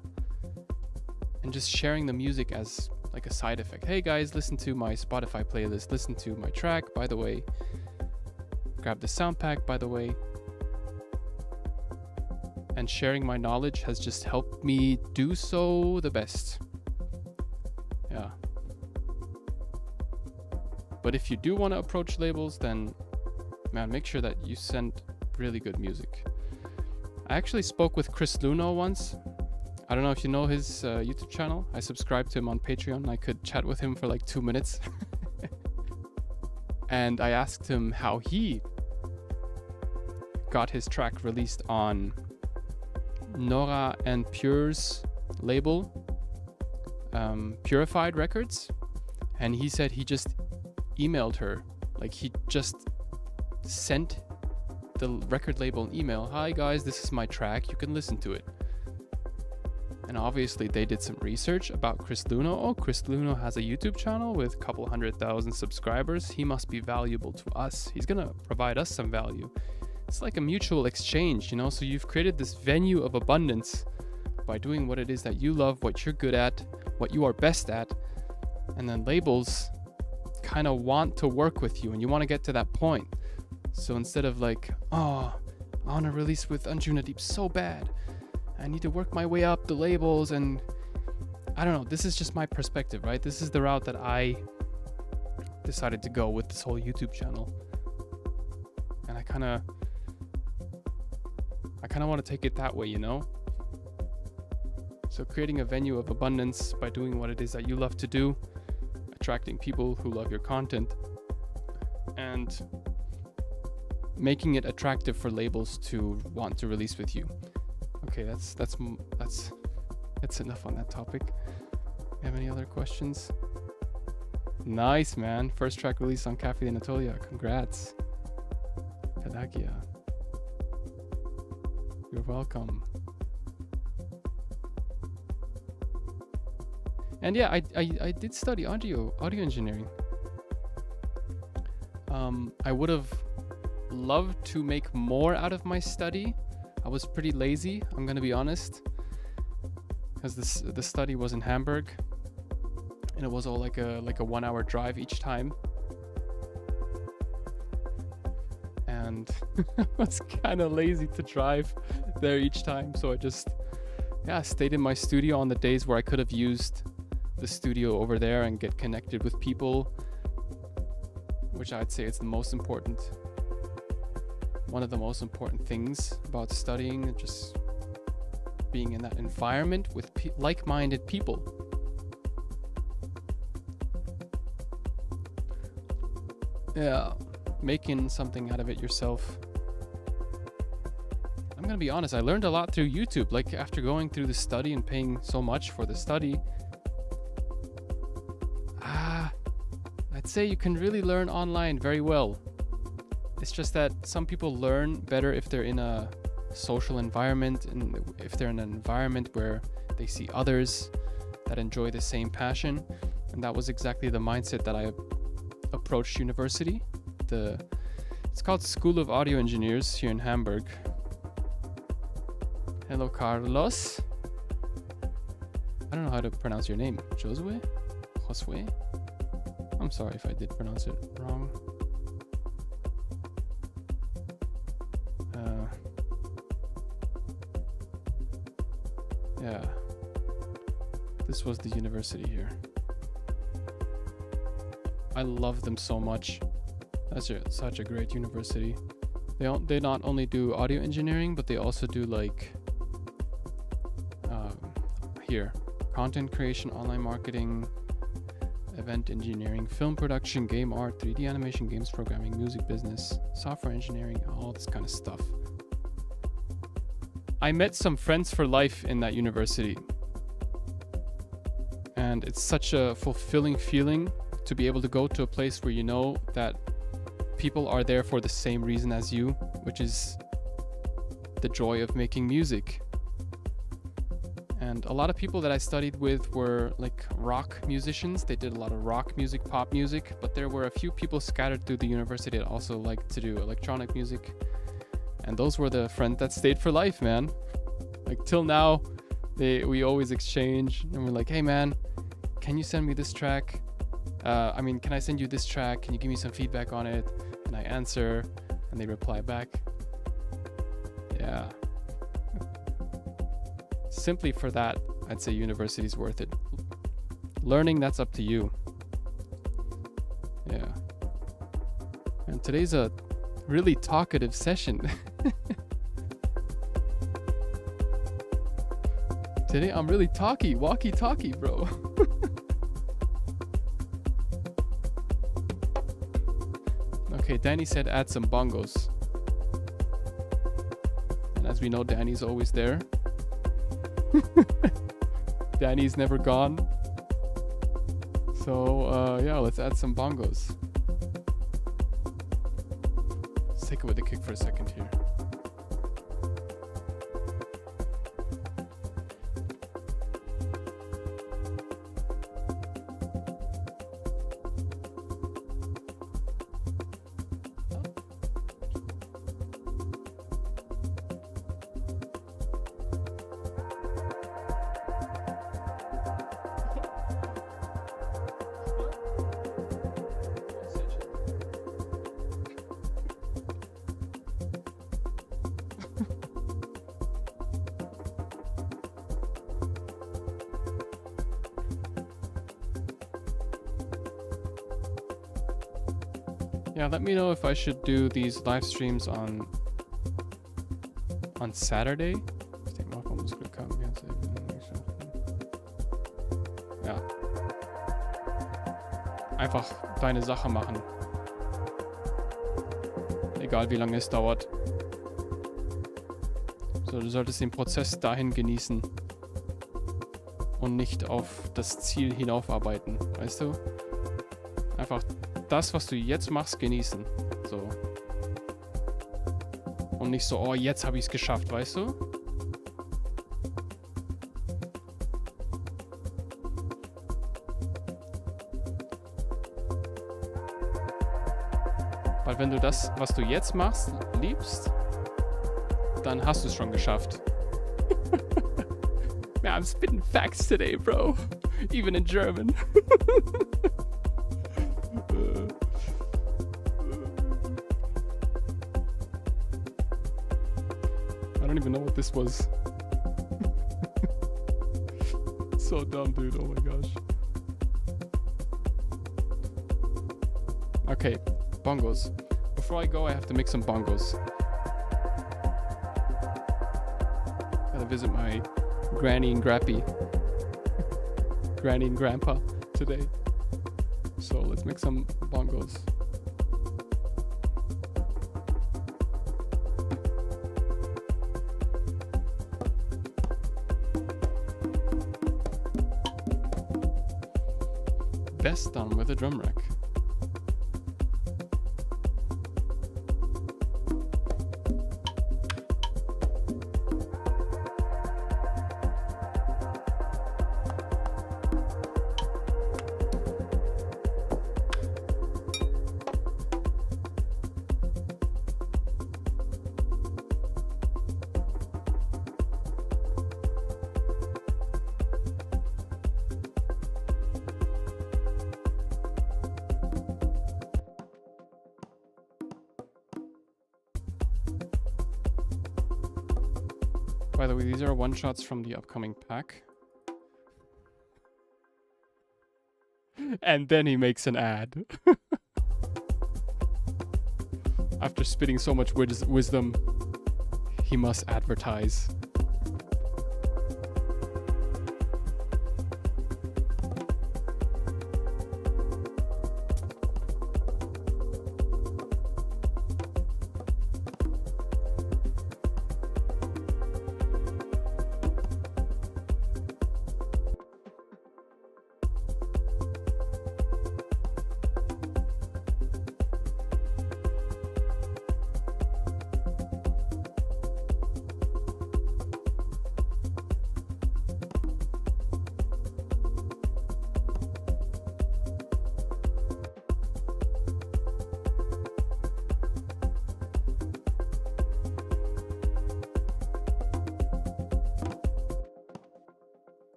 and just sharing the music as like a side effect. Hey guys, listen to my Spotify playlist, listen to my track, by the way. Grab the sound pack, by the way. And sharing my knowledge has just helped me do so the best. Yeah. But if you do want to approach labels, then man, make sure that you send really good music. I actually spoke with Chris Luno once. I don't know if you know his YouTube channel. I subscribed to him on Patreon. I could chat with him for like 2 minutes. And I asked him how he got his track released on Nora and Pure's label, Purified Records. And he said he just emailed her. Like, he just sent the record label an email. Hi guys, this is my track. You can listen to it. And obviously they did some research about Chris Luno. Oh, Chris Luno has a YouTube channel with a couple 100,000 subscribers. He must be valuable to us. He's gonna provide us some value. It's like a mutual exchange, you know? So you've created this venue of abundance by doing what it is that you love, what you're good at, what you are best at. And then labels kind of want to work with you, and you want to get to that point. So instead of like, oh, I want to release with Anjuna Deep so bad, I need to work my way up the labels, and I don't know, this is just my perspective, right? This is the route that I decided to go with this whole YouTube channel. And I kind of want to take it that way, you know? So creating a venue of abundance by doing what it is that you love to do, attracting people who love your content, and making it attractive for labels to want to release with you. Okay, that's enough on that topic. You have any other questions? Nice, man. First track release on Cafe Anatolia. Congrats. Pelagia. You're welcome. And yeah, I did study audio engineering. I would have loved to make more out of my study. I was pretty lazy, I'm gonna be honest, because the study was in Hamburg, and it was all like a 1 hour drive each time. And I was kind of lazy to drive there each time, so I just stayed in my studio on the days where I could have used the studio over there and get connected with people, which I'd say is the most important, one of the most important things about studying, just being in that environment with like-minded people. Yeah, making something out of it yourself. I'm gonna be honest, I learned a lot through YouTube. Like, after going through the study and paying so much for the study, I'd say you can really learn online very well. It's just that some people learn better if they're in a social environment, and if they're in an environment where they see others that enjoy the same passion. And that was exactly the mindset that I approached university. It's called School of Audio Engineers here in Hamburg. Hello, Carlos. I don't know how to pronounce your name. Josue? I'm sorry if I did pronounce it wrong. Yeah. This was the university here. I love them so much. That's such a great university. They not only do audio engineering, but they also do like content creation, online marketing, event engineering, film production, game art, 3D animation, games programming, music business, software engineering, all this kind of stuff. I met some friends for life in that university. And it's such a fulfilling feeling to be able to go to a place where you know that people are there for the same reason as you, which is the joy of making music. And a lot of people that I studied with were like rock musicians. They did a lot of rock music, pop music, but there were a few people scattered through the university that also liked to do electronic music. And those were the friends that stayed for life, man. Like till now, we always exchange and we're like, hey man, can you send me this track? Can I send you this track? Can you give me some feedback on it? And I answer and they reply back. Yeah. Simply for that, I'd say university's worth it. Learning, that's up to you. Yeah. And today's a really talkative session. Today I'm really walkie-talkie, bro. Okay, Danny said add some bongos. And as we know, Danny's always there. Danny's never gone. So yeah, let's add some bongos. Let's take it with the kick for a second here. Yeah, let me know if I should do these live streams on Saturday. Ja. Einfach deine Sache machen. Egal wie lange es dauert. So, du solltest den Prozess dahin genießen und nicht auf das Ziel hinaufarbeiten, weißt du? Einfach das, was du jetzt machst, genießen. So. Und nicht so, oh, jetzt habe ich es geschafft, weißt du? Weil wenn du das, was du jetzt machst, liebst, dann hast du es schon geschafft. Man, I'm spitting facts today, bro. Even in German. I don't even know what this was. So dumb, dude. Oh my gosh. Okay, bongos. Before I go, I have to make some bongos. Gotta visit my granny and grappy. Granny and grandpa today. So let's make some bongos. Best done with a drum rack. By the way, these are one-shots from the upcoming pack. And then he makes an ad. After spitting so much wisdom, he must advertise.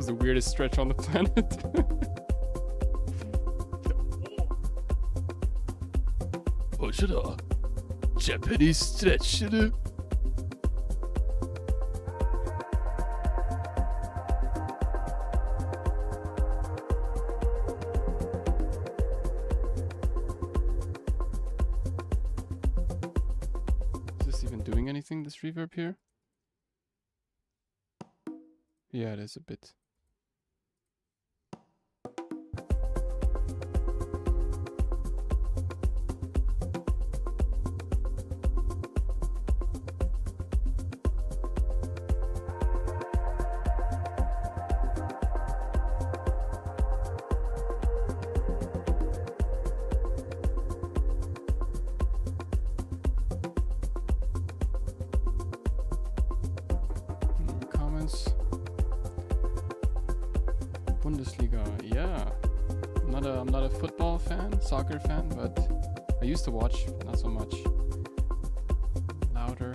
was the weirdest stretch on the planet. Oh, should I? Japanese stretch, should I? Is this even doing anything, this reverb here? Yeah, it is a bit. Comments. Bundesliga, yeah. I'm not a football fan, soccer fan, but I used to watch, not so much. Louder.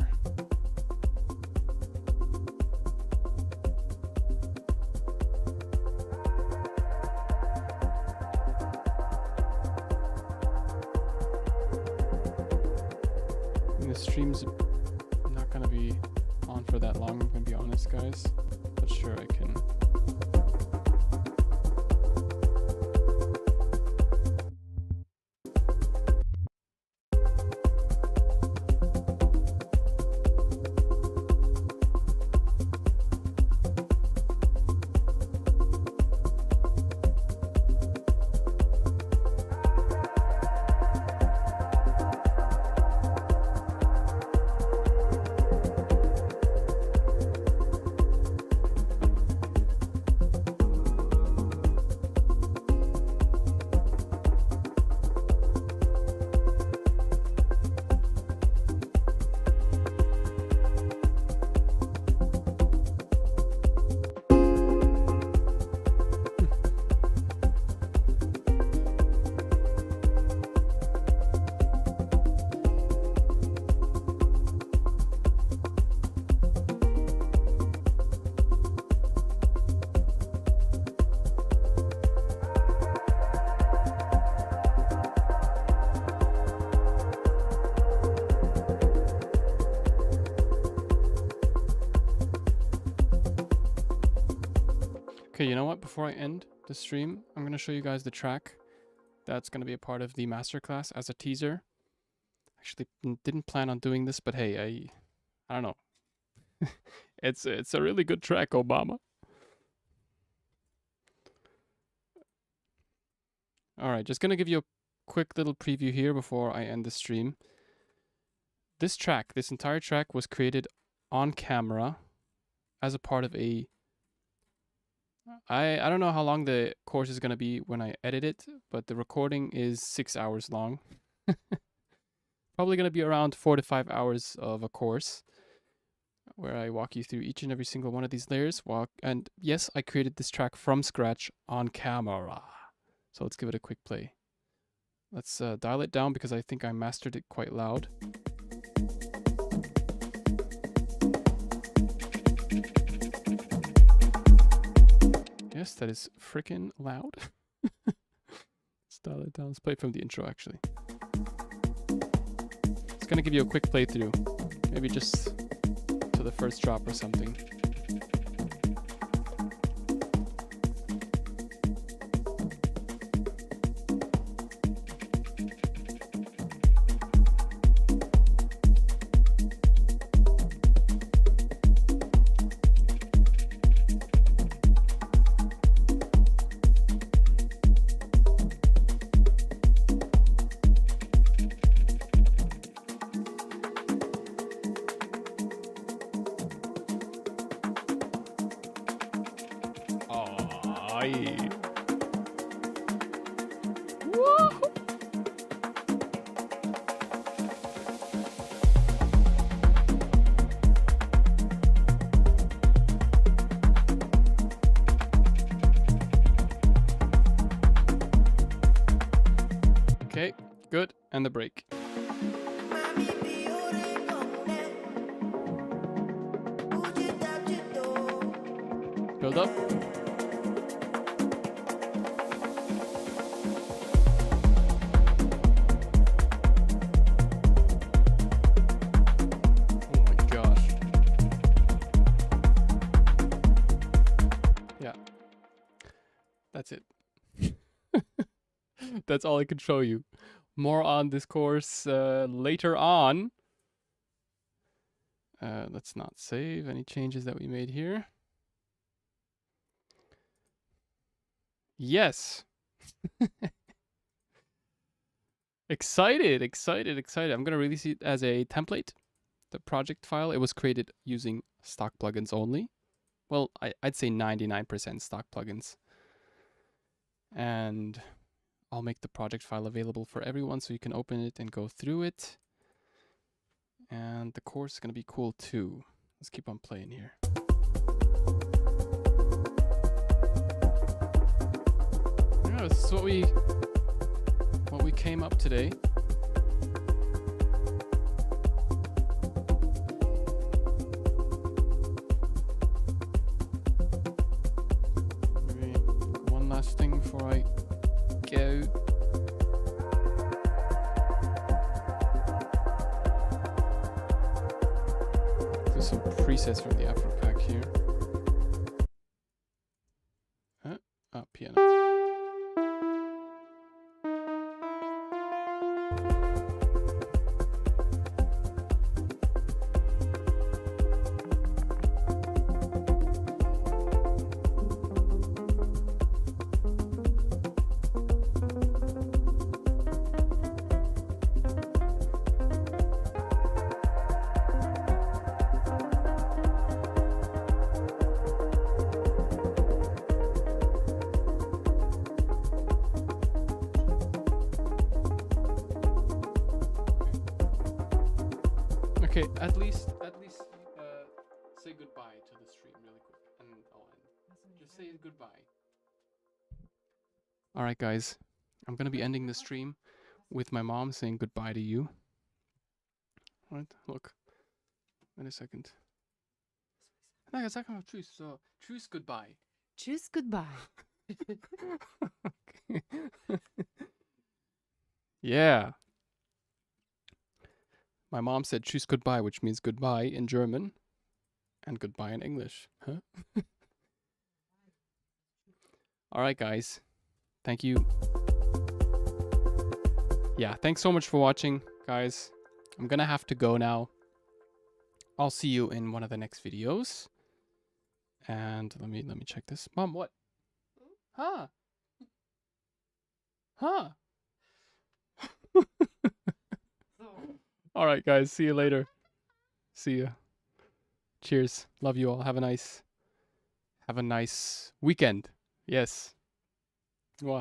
And the stream's not gonna be on for that long, I'm gonna be honest, guys. But sure, I can. Okay, you know what? Before I end the stream, I'm going to show you guys the track that's going to be a part of the masterclass as a teaser. Actually, didn't plan on doing this, but hey, I don't know. It's a really good track, Obama. All right, just going to give you a quick little preview here before I end the stream. This track, this entire track was created on camera as a part of a I don't know how long the course is going to be when I edit it, but the recording is 6 hours long. Probably going to be around 4 to 5 hours of a course where I walk you through each and every single one of these layers. And yes, I created this track from scratch on camera. So let's give it a quick play. Let's dial it down because I think I mastered it quite loud. Yes, that is freaking loud. Let's dial it down. Let's play from the intro, actually. It's going to give you a quick playthrough. Maybe just to the first drop or something. Okay, good. And the break. Build up. That's all I can show you. More on this course later on. Let's not save any changes that we made here. Yes. Excited. I'm going to release it as a template. The project file, it was created using stock plugins only. Well, I'd say 99% stock plugins. And I'll make the project file available for everyone so you can open it and go through it. And the course is going to be cool too. Let's keep on playing here. Yeah, this is what we came up today. Maybe one last thing before I go. Do some presets from the Afro pack here. Piano. Okay, at least say goodbye to the stream really quick, and I'll end. Just say goodbye. All right, guys, I'm gonna be ending the stream with my mom saying goodbye to you. All right, look. Wait a second. Nej, jag säger tschüss, så tschüss goodbye. Tschüss goodbye. Okay. Yeah. My mom said tschüss goodbye, which means goodbye in German and goodbye in English. Huh? All right, guys. Thank you. Yeah, thanks so much for watching, guys. I'm gonna have to go now. I'll see you in one of the next videos. And let me check this. Mom, what? Huh? Huh? All right, guys. See you later. See ya. Cheers. Love you all. Have a nice weekend. Yes. Mwah.